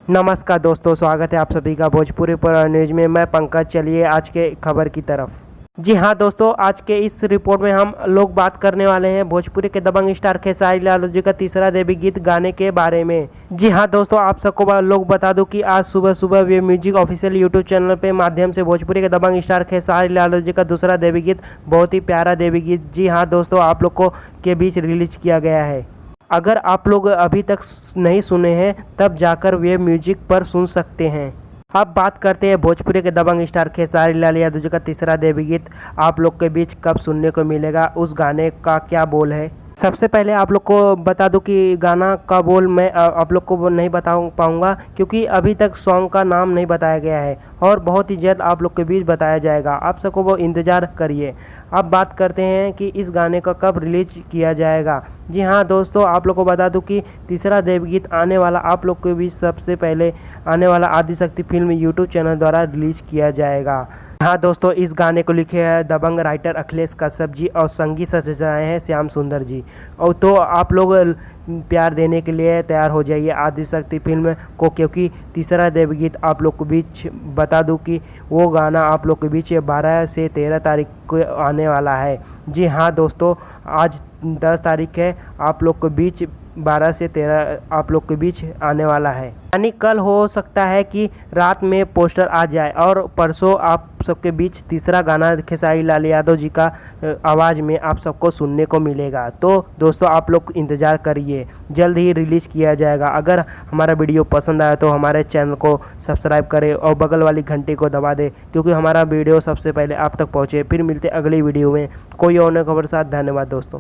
नमस्कार दोस्तों, स्वागत है आप सभी का भोजपुरी पर न्यूज में। मैं पंकज। चलिए आज के खबर की तरफ। जी हाँ दोस्तों, आज के इस रिपोर्ट में हम लोग बात करने वाले हैं भोजपुरी के दबंग स्टार खेसारी लाल जी का तीसरा देवी गीत गाने के बारे में। जी हाँ दोस्तों, आप सबको लोग बता दूं कि आज सुबह सुबह वे म्यूजिक ऑफिशियल यूट्यूब चैनल पे माध्यम से भोजपुरी के दबंग स्टार खेसारी लाल जी का दूसरा देवी गीत, बहुत ही प्यारा देवी गीत, जी हाँ दोस्तों, आप लोग को के बीच रिलीज किया गया है। अगर आप लोग अभी तक नहीं सुने हैं तब जाकर वे म्यूजिक पर सुन सकते हैं। अब बात करते हैं भोजपुरी के दबंग स्टार खेसारी लाल यादव जी का तीसरा देवी गीत आप लोग के बीच कब सुनने को मिलेगा, उस गाने का क्या बोल है। सबसे पहले आप लोग को बता दूं कि गाना का बोल मैं आप लोग को नहीं बता पाऊंगा क्योंकि अभी तक सॉन्ग का नाम नहीं बताया गया है और बहुत ही जल्द आप लोग के बीच बताया जाएगा। आप सबको वो इंतज़ार करिए। अब बात करते हैं कि इस गाने का कब रिलीज किया जाएगा। जी हाँ दोस्तों, आप लोग को बता दूं कि तीसरा देवगीत आने वाला आप लोग के बीच सबसे पहले आने वाला आदिशक्ति फिल्म यूट्यूब चैनल द्वारा रिलीज किया जाएगा। हाँ दोस्तों, इस गाने को लिखे हैं दबंग राइटर अखिलेश कश्यप जी और संगीत सजाए हैं श्याम सुंदर जी। और तो आप लोग प्यार देने के लिए तैयार हो जाइए आदिशक्ति फिल्म को, क्योंकि तीसरा देवगीत आप लोग के बीच बता दूं कि वो गाना आप लोग के बीच 12 से 13 तारीख को आने वाला है। जी हाँ दोस्तों, आज 10 तारीख है, आप लोग के बीच 12 से 13 आप लोग के बीच आने वाला है। यानी कल हो सकता है कि रात में पोस्टर आ जाए और परसों आप सबके बीच तीसरा गाना खेसारी लाल यादव जी का आवाज़ में आप सबको सुनने को मिलेगा। तो दोस्तों आप लोग इंतज़ार करिए, जल्द ही रिलीज़ किया जाएगा। अगर हमारा वीडियो पसंद आया तो हमारे चैनल को सब्सक्राइब करें और बगल वाली घंटी को दबा दें, क्योंकि हमारा वीडियो सबसे पहले आप तक पहुँचे। फिर मिलते अगली वीडियो में कोई और नई खबर के साथ। धन्यवाद दोस्तों।